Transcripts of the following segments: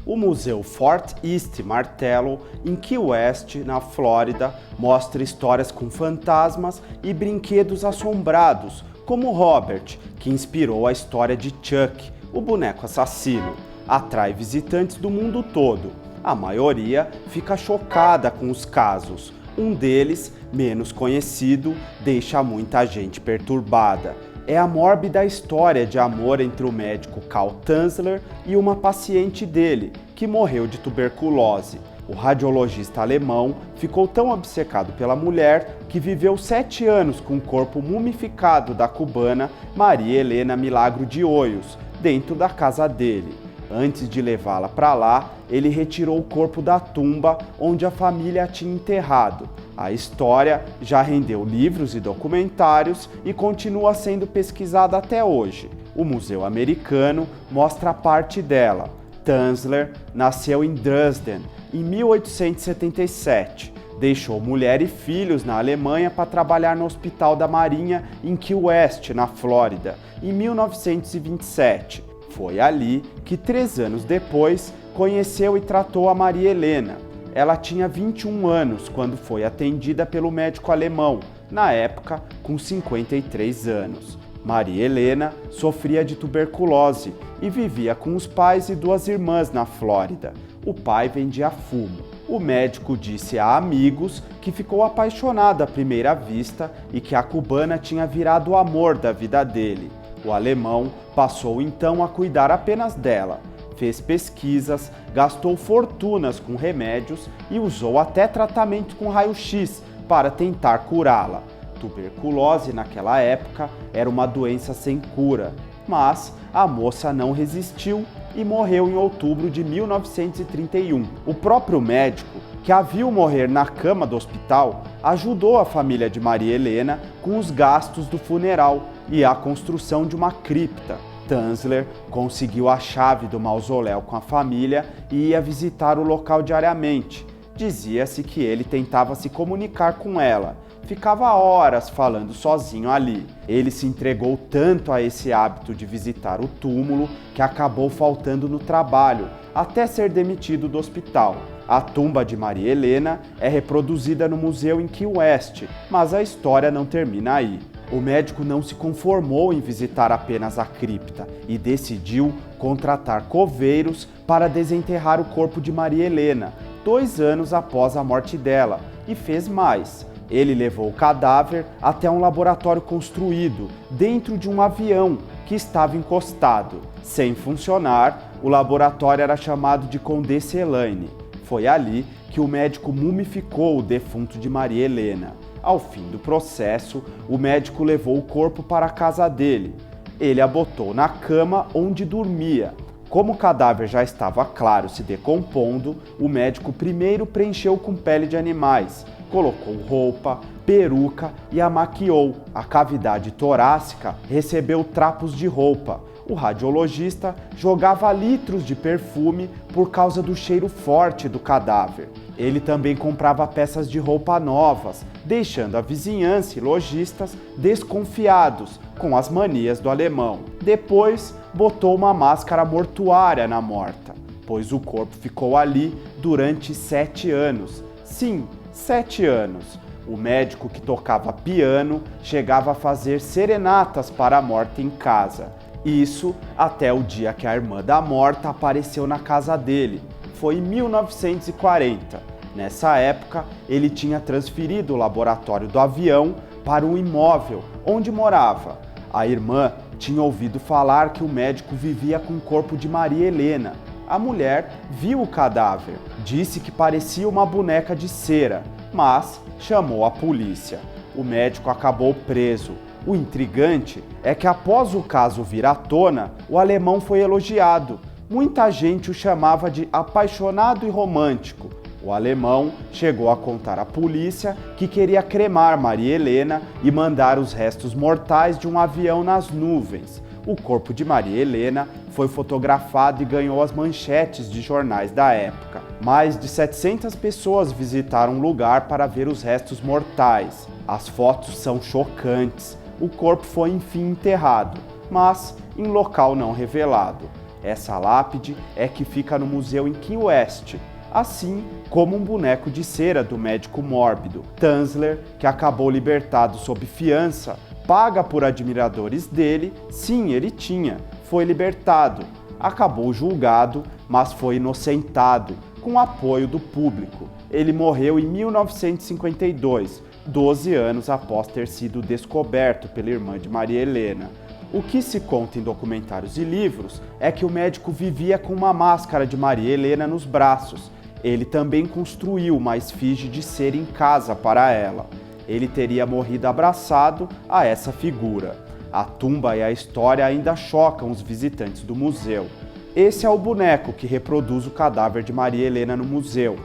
O Museu Fort East Martello, em Key West, na Flórida, mostra histórias com fantasmas e brinquedos assombrados, como Robert, que inspirou a história de Chuck, o boneco assassino. Atrai visitantes do mundo todo. A maioria fica chocada com os casos. Um deles, menos conhecido, deixa muita gente perturbada. É a mórbida história de amor entre o médico Karl Tanzler e uma paciente dele, que morreu de tuberculose. O radiologista alemão ficou tão obcecado pela mulher que viveu 7 anos com o corpo mumificado da cubana Maria Helena Milagro de Hoyos, dentro da casa dele. Antes de levá-la para lá, ele retirou o corpo da tumba onde a família a tinha enterrado. A história já rendeu livros e documentários e continua sendo pesquisada até hoje. O Museu Americano mostra parte dela. Tanzler nasceu em Dresden em 1877. Deixou mulher e filhos na Alemanha para trabalhar no Hospital da Marinha em Key West, na Flórida, em 1927. Foi ali que, 3 anos depois, conheceu e tratou a Maria Helena. Ela tinha 21 anos quando foi atendida pelo médico alemão, na época com 53 anos. Maria Helena sofria de tuberculose e vivia com os pais e 2 irmãs na Flórida. O pai vendia fumo. O médico disse a amigos que ficou apaixonado à primeira vista e que a cubana tinha virado o amor da vida dele. O alemão passou então a cuidar apenas dela. Fez pesquisas, gastou fortunas com remédios e usou até tratamento com raio-x para tentar curá-la. Tuberculose naquela época era uma doença sem cura, mas a moça não resistiu e morreu em outubro de 1931. O próprio médico, que a viu morrer na cama do hospital, ajudou a família de Maria Helena com os gastos do funeral e a construção de uma cripta. Tanzler conseguiu a chave do mausoléu com a família e ia visitar o local diariamente. Dizia-se que ele tentava se comunicar com ela. Ficava horas falando sozinho ali. Ele se entregou tanto a esse hábito de visitar o túmulo que acabou faltando no trabalho, até ser demitido do hospital. A tumba de Maria Helena é reproduzida no museu em Key West, mas a história não termina aí. O médico não se conformou em visitar apenas a cripta e decidiu contratar coveiros para desenterrar o corpo de Maria Helena, 2 anos após a morte dela, e fez mais. Ele levou o cadáver até um laboratório construído dentro de um avião que estava encostado. Sem funcionar, o laboratório era chamado de Condessa Elaine. Foi ali que o médico mumificou o defunto de Maria Helena. Ao fim do processo, o médico levou o corpo para a casa dele. Ele a botou na cama onde dormia. Como o cadáver já estava, claro, se decompondo, o médico primeiro preencheu com pele de animais, colocou roupa, peruca e a maquiou. A cavidade torácica recebeu trapos de roupa. O radiologista jogava litros de perfume por causa do cheiro forte do cadáver. Ele também comprava peças de roupa novas, deixando a vizinhança e lojistas desconfiados com as manias do alemão. Depois, botou uma máscara mortuária na morta, pois o corpo ficou ali durante 7 anos. Sim, 7 anos. O médico que tocava piano chegava a fazer serenatas para a morta em casa. Isso até o dia que a irmã da morta apareceu na casa dele. Foi em 1940. Nessa época, ele tinha transferido o laboratório do avião para um imóvel onde morava. A irmã tinha ouvido falar que o médico vivia com o corpo de Maria Helena. A mulher viu o cadáver, disse que parecia uma boneca de cera, mas chamou a polícia. O médico acabou preso. O intrigante é que após o caso vir à tona, o alemão foi elogiado. Muita gente o chamava de apaixonado e romântico. O alemão chegou a contar à polícia que queria cremar Maria Helena e mandar os restos mortais de um avião nas nuvens. O corpo de Maria Helena foi fotografado e ganhou as manchetes de jornais da época. Mais de 700 pessoas visitaram o lugar para ver os restos mortais. As fotos são chocantes. O corpo foi enfim enterrado, mas em local não revelado. Essa lápide é que fica no museu em Key West, assim como um boneco de cera do médico mórbido. Tanzler, que acabou libertado sob fiança, paga por admiradores dele, sim, ele tinha, foi libertado. Acabou julgado, mas foi inocentado, com apoio do público. Ele morreu em 1952, 12 anos após ter sido descoberto pela irmã de Maria Helena. O que se conta em documentários e livros é que o médico vivia com uma máscara de Maria Helena nos braços. Ele também construiu uma esfinge de cera em casa para ela. Ele teria morrido abraçado a essa figura. A tumba e a história ainda chocam os visitantes do museu. Esse é o boneco que reproduz o cadáver de Maria Helena no museu.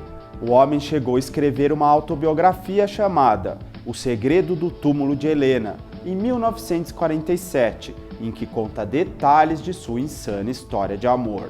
O homem chegou a escrever uma autobiografia chamada O Segredo do Túmulo de Helena, em 1947, em que conta detalhes de sua insana história de amor.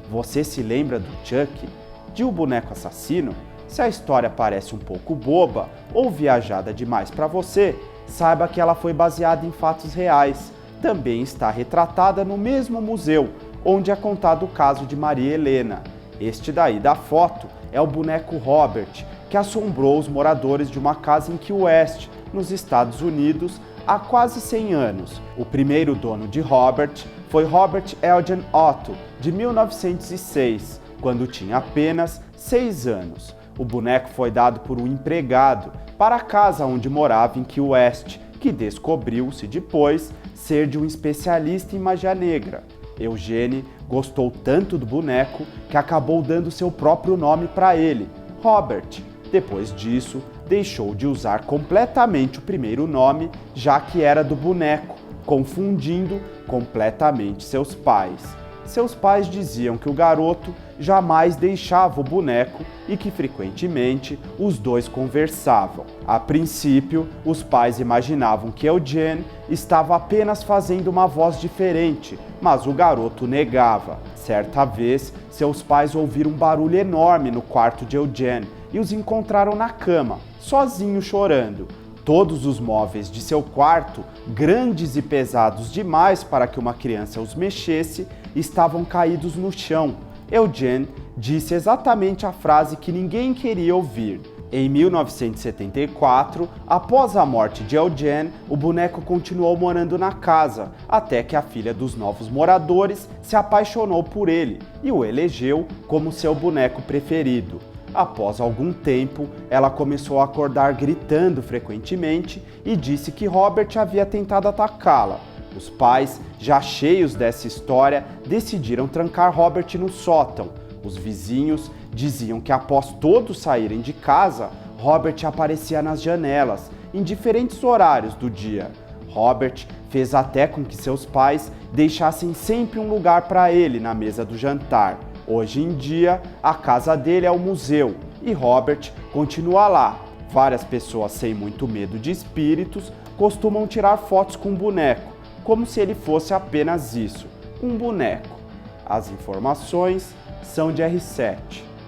Você se lembra do Chuck? De O Boneco Assassino? Se a história parece um pouco boba ou viajada demais para você, saiba que ela foi baseada em fatos reais. Também está retratada no mesmo museu, onde é contado o caso de Maria Helena. Este daí da foto é o boneco Robert, que assombrou os moradores de uma casa em Key West, nos Estados Unidos, há quase 100 anos. O primeiro dono de Robert foi Robert Eugene Otto, de 1906, quando tinha apenas 6 anos. O boneco foi dado por um empregado para a casa onde morava em Key West, que descobriu-se depois ser de um especialista em magia negra. Eugene gostou tanto do boneco que acabou dando seu próprio nome para ele, Robert. Depois disso, deixou de usar completamente o primeiro nome, já que era do boneco, confundindo completamente seus pais. Seus pais diziam que o garoto jamais deixava o boneco e que frequentemente os dois conversavam. A princípio, os pais imaginavam que Eugene estava apenas fazendo uma voz diferente, mas o garoto negava. Certa vez, seus pais ouviram um barulho enorme no quarto de Eugene e os encontraram na cama, sozinho chorando. Todos os móveis de seu quarto, grandes e pesados demais para que uma criança os mexesse, estavam caídos no chão. Eugene disse exatamente a frase que ninguém queria ouvir. Em 1974, após a morte de Eugene, o boneco continuou morando na casa, até que a filha dos novos moradores se apaixonou por ele e o elegeu como seu boneco preferido. Após algum tempo, ela começou a acordar gritando frequentemente e disse que Robert havia tentado atacá-la. Os pais, já cheios dessa história, decidiram trancar Robert no sótão. Os vizinhos diziam que após todos saírem de casa, Robert aparecia nas janelas, em diferentes horários do dia. Robert fez até com que seus pais deixassem sempre um lugar para ele na mesa do jantar. Hoje em dia, a casa dele é o museu e Robert continua lá. Várias pessoas sem muito medo de espíritos costumam tirar fotos com o boneco, como se ele fosse apenas isso, um boneco. As informações são de R7.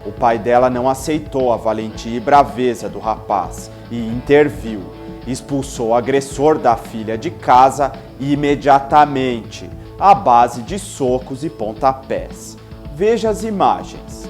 O pai dela não aceitou a valentia e braveza do rapaz e interviu. Expulsou o agressor da filha de casa imediatamente, à base de socos e pontapés. Veja as imagens.